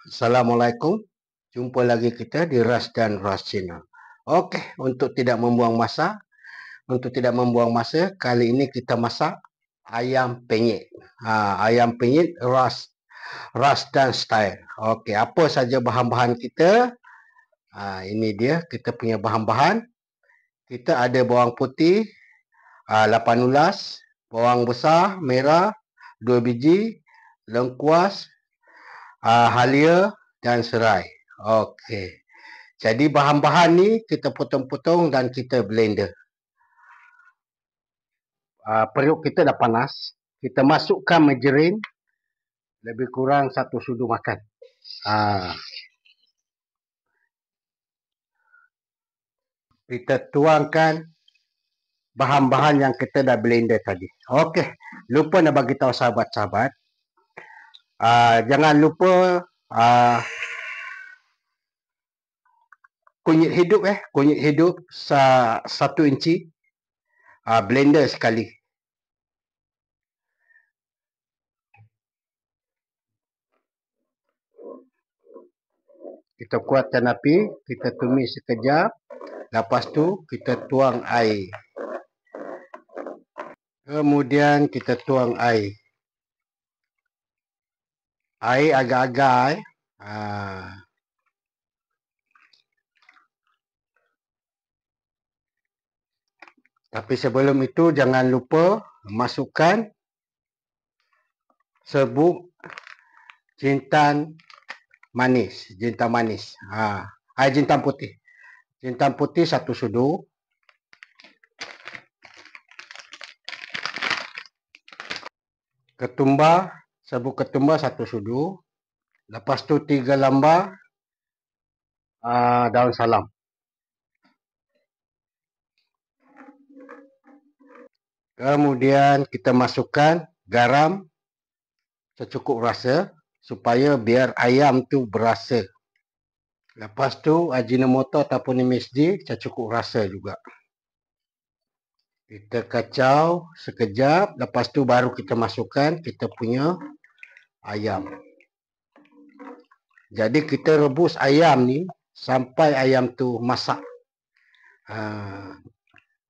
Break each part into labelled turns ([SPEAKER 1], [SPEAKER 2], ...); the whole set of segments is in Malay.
[SPEAKER 1] Assalamualaikum. Jumpa lagi kita di Ras dan Ras Channel. Okey, untuk tidak membuang masa, kali ini kita masak ayam penyet. Ayam penyet Ras dan Style. Okey, apa saja bahan-bahan kita? Ini dia kita punya bahan-bahan. Kita ada bawang putih 8 ulas, bawang besar merah 2 biji, lengkuas, halia dan serai. Okey. Jadi bahan-bahan ni kita potong-potong dan kita blender. Perut kita dah panas. Kita masukkan margarin lebih kurang 1 sudu makan. Kita tuangkan bahan-bahan yang kita dah blender tadi. Okey. Lupa nak bagi tahu sahabat-sahabat. Jangan lupa kunyit hidup 1 inci. Blender sekali. Kita kuatkan api, kita tumis sekejap. Lepas tu kita tuang air. Kemudian kita tuang air. Air agak-agak Tapi sebelum itu jangan lupa masukkan serbuk jintan manis. Jintan putih. Jintan putih 1 sudu. Serbuk ketumbar 1 sudu. Lepas tu 3 lambar daun salam. Kemudian kita masukkan garam secukup rasa supaya biar ayam tu berasa. Lepas tu ajinomoto ataupun MSG secukup rasa juga. Kita kacau sekejap, lepas tu baru kita masukkan kita punya ayam. Jadi kita rebus ayam ni sampai ayam tu masak.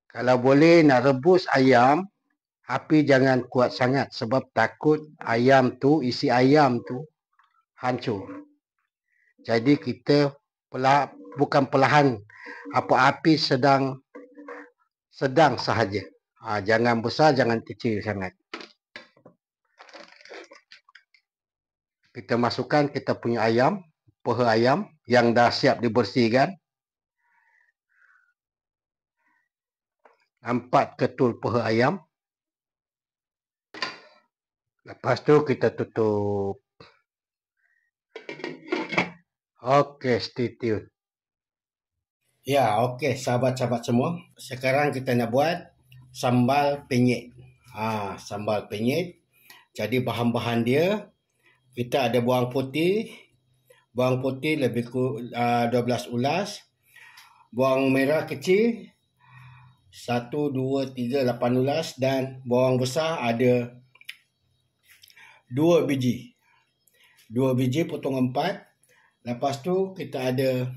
[SPEAKER 1] Kalau boleh nak rebus ayam, api jangan kuat sangat sebab takut isi ayam tu hancur. Jadi kita bukan perlahan, api sedang sahaja. Jangan besar, jangan kecil sangat. Kita masukkan kita punya ayam, paha ayam yang dah siap dibersihkan. 4 ketul paha ayam. Lepas tu kita tutup. Okey, stay tune. Ya, okey sahabat-sahabat semua. Sekarang kita nak buat sambal penyet. Sambal penyet. Jadi bahan-bahan dia, kita ada bawang putih. Bawang putih lebih kurang 12 ulas. Bawang merah kecil 1, 2, 3, 8 ulas. Dan bawang besar ada 2 biji. 2 biji potong 4. Lepas tu kita ada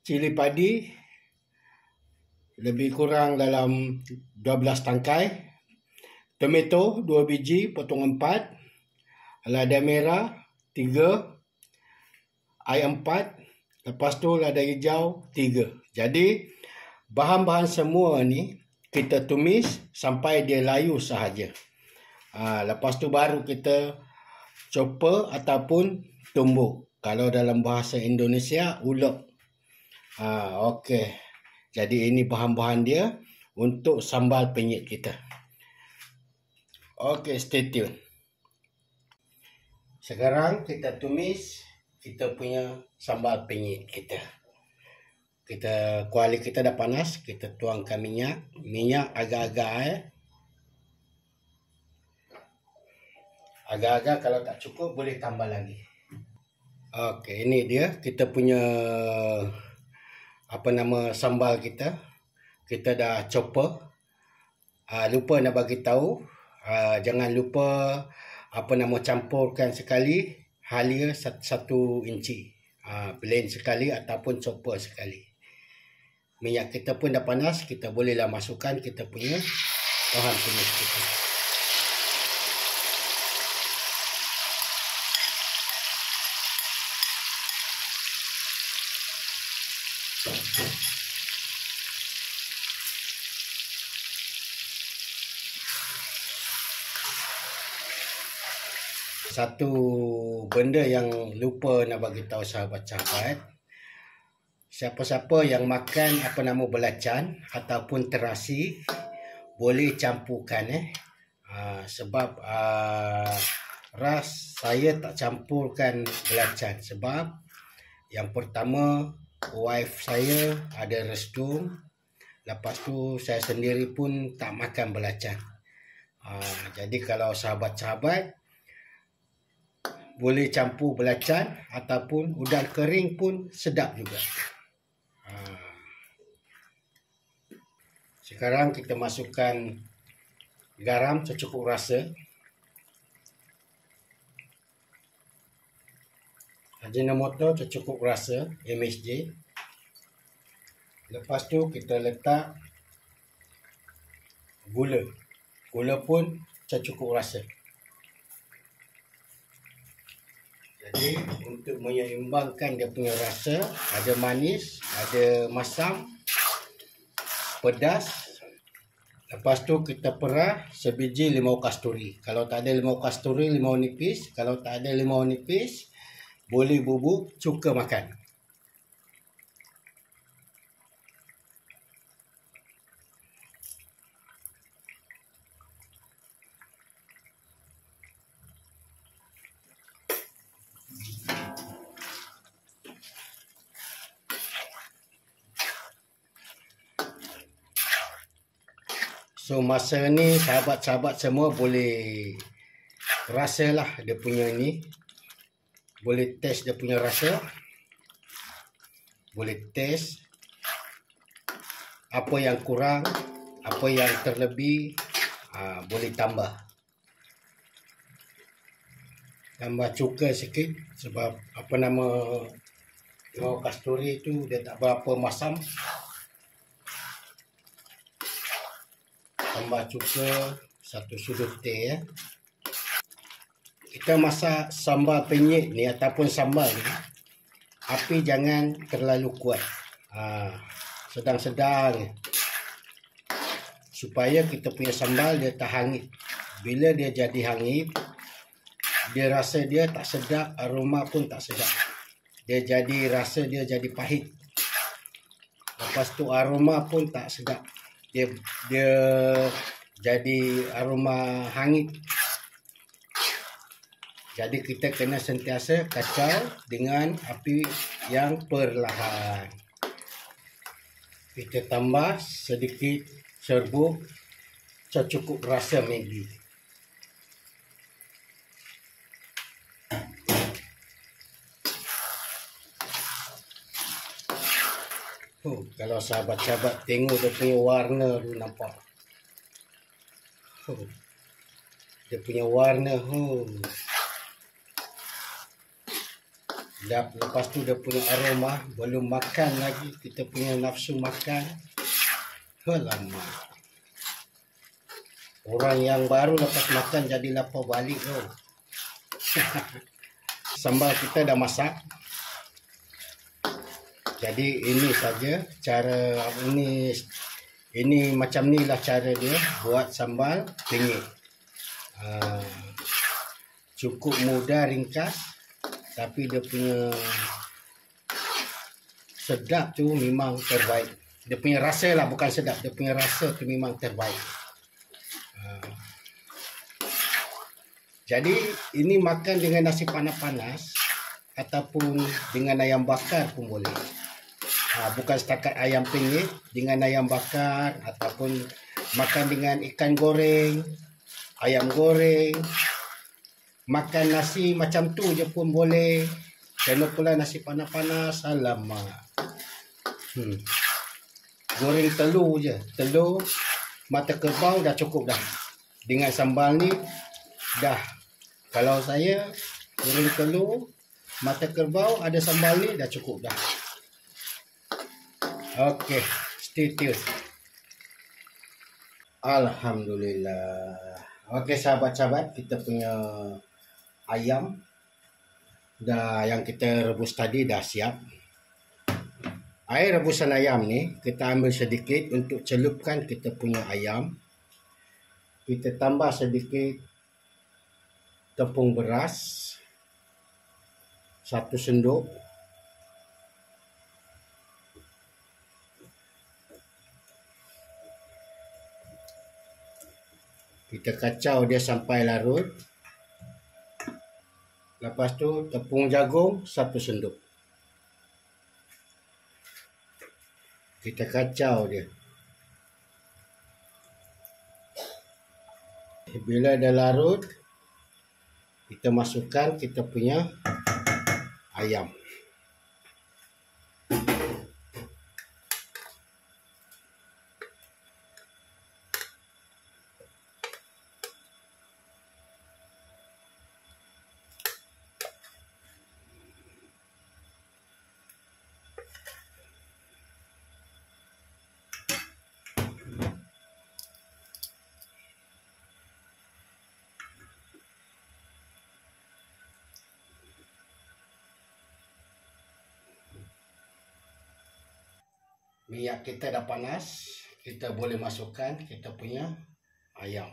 [SPEAKER 1] cili padi lebih kurang dalam 12 tangkai. Tomato 2 biji potong 4. Lada merah 3. Air 4. Lepas tu lada hijau 3. Jadi bahan-bahan semua ni kita tumis sampai dia layu sahaja. Lepas tu baru kita chopper ataupun tumbuk. Kalau dalam bahasa Indonesia ulek. Okey. Jadi ini bahan-bahan dia untuk sambal penyet kita. Okey, stay tune. Sekarang kita tumis kita punya sambal penyet kita. Kuali kita dah panas, kita tuangkan minyak. Minyak agak-agak Agak-agak, kalau tak cukup boleh tambah lagi. Okey, ini dia kita punya sambal kita. Kita dah chopper. Lupa nak bagi tahu, jangan lupa campurkan sekali halia 1 inci. Blend sekali ataupun chopper sekali. Minyak kita pun dah panas, kita bolehlah masukkan kita punya bahan tumis kita. Satu benda yang lupa nak bagi tahu sahabat-sahabat, siapa-siapa yang makan belacan ataupun terasi boleh campurkan sebab saya tak campurkan belacan sebab yang pertama wife saya ada restum, lepas tu saya sendiri pun tak makan belacan. Jadi kalau sahabat-sahabat boleh campur belacan ataupun udang kering pun sedap juga. Sekarang kita masukkan garam secukup rasa. Ajinomoto secukup rasa, MSG. Lepas tu kita letak gula. Gula pun secukup rasa. Jadi untuk menyeimbangkan dia punya rasa, ada manis, ada masam, pedas. Lepas tu kita perah sebiji limau kasturi. Kalau tak ada limau kasturi, limau nipis. Kalau tak ada limau nipis, boleh bubuk cuka makan. So masa ni sahabat-sahabat semua boleh rasalah dia punya ni. Boleh test dia punya rasa. Boleh test apa yang kurang, apa yang terlebih, boleh tambah. Tambah cuka sikit sebab limau kasturi tu dia tak berapa masam. Tambah cuka 1 sudu teh ya. Kita masak sambal penyet ni ataupun sambal ni, api jangan terlalu kuat. Sedang-sedang supaya kita punya sambal dia tak hangit. Bila dia jadi hangit, dia rasa dia tak sedap, aroma pun tak sedap. Dia jadi rasa dia jadi pahit. Lepas tu aroma pun tak sedap. Dia jadi aroma hangit. Jadi kita kena sentiasa kacau dengan api yang perlahan. Kita tambah sedikit serbuk secukup rasa Maggi. Kalau sahabat-sahabat tengok dia punya warna tu nampak. Dia punya warna lepas tu dia punya aroma, belum makan lagi kita punya nafsu makan. Lama. Orang yang baru lepas makan jadi lapar balik Sambal kita dah masak. Jadi ini saja cara ini macam ni lah cara dia buat sambal penyet. Cukup mudah, ringkas, tapi dia punya sedap tu memang terbaik. Dia punya rasa lah, bukan sedap, dia punya rasa tu memang terbaik. Jadi ini makan dengan nasi panas-panas ataupun dengan ayam bakar pun boleh. Bukan setakat ayam penyet, dengan ayam bakar ataupun makan dengan ikan goreng, ayam goreng. Makan nasi macam tu je pun boleh. Kena pula nasi panas-panas, alamak. Goreng telur je, telur mata kerbau dah cukup dah. Dengan sambal ni dah. Kalau saya goreng telur, mata kerbau, ada sambal ni dah cukup dah. Okey, stay tune. Alhamdulillah. Okey sahabat-sahabat, kita punya ayam dah yang kita rebus tadi dah siap. Air rebusan ayam ni kita ambil sedikit untuk celupkan kita punya ayam. Kita tambah sedikit tepung beras 1 sendok. Kita kacau dia sampai larut. Lepas tu tepung jagung 1 sendok. Kita kacau dia. Bila dah larut, kita masukkan kita punya ayam. Minyak kita dah panas, kita boleh masukkan kita punya ayam.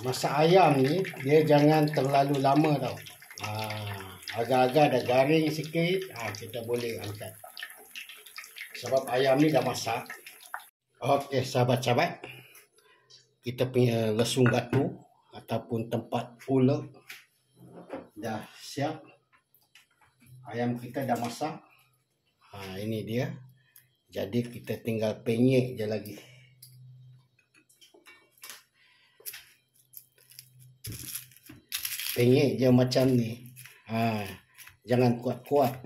[SPEAKER 1] Masak ayam ni dia jangan terlalu lama tau. Agak-agak dah garing sikit, kita boleh angkat. Sebab ayam ni dah masak. Okey sahabat-sahabat, kita punya lesung batu ataupun tempat ulek dah siap. Ayam kita dah masak. Ini dia. Jadi kita tinggal penyek je lagi. Penyek je macam ni. Jangan kuat-kuat.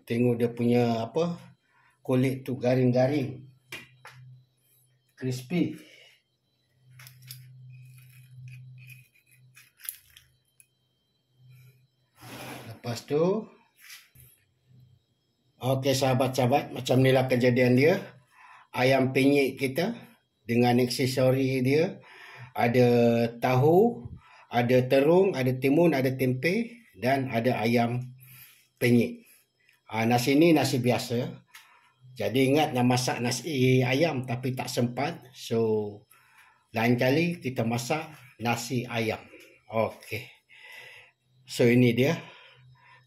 [SPEAKER 1] Tengok dia punya apa? Kulit tu garing-garing. Crispy. Lepas tu okey sahabat-sahabat, macam inilah kejadian dia. Ayam penyet kita dengan aksesori dia. Ada tahu, ada terung, ada timun, ada tempe dan ada ayam penyet. Nasi ni nasi biasa. Jadi ingat nak masak nasi ayam tapi tak sempat. So lain kali kita masak nasi ayam. Okey. So ini dia.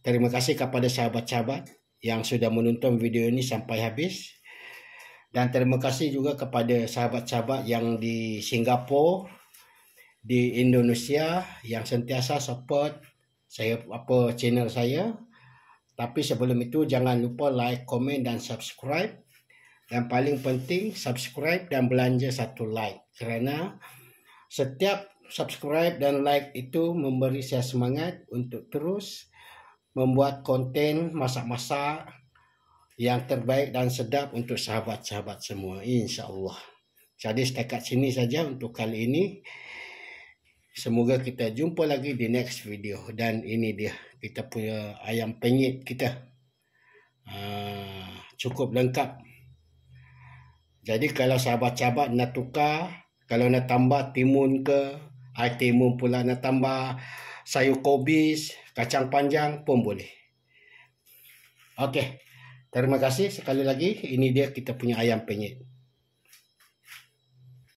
[SPEAKER 1] Terima kasih kepada sahabat-sahabat yang sudah menonton video ini sampai habis. Dan terima kasih juga kepada sahabat-sahabat yang di Singapura, di Indonesia yang sentiasa support saya channel saya. Tapi sebelum itu jangan lupa like, komen dan subscribe. Dan paling penting subscribe dan belanja 1 like. Kerana setiap subscribe dan like itu memberi saya semangat untuk terus membuat konten masak-masak yang terbaik dan sedap untuk sahabat-sahabat semua, insya-Allah. Jadi setakat sini saja untuk kali ini. Semoga kita jumpa lagi di next video. Dan ini dia kita punya ayam penyet kita. Cukup lengkap. Jadi kalau sahabat-sahabat nak tukar, kalau nak tambah timun ke, timun pula nak tambah sayur kobis, kacang panjang pun boleh. Okey. Terima kasih sekali lagi. Ini dia kita punya ayam penyet.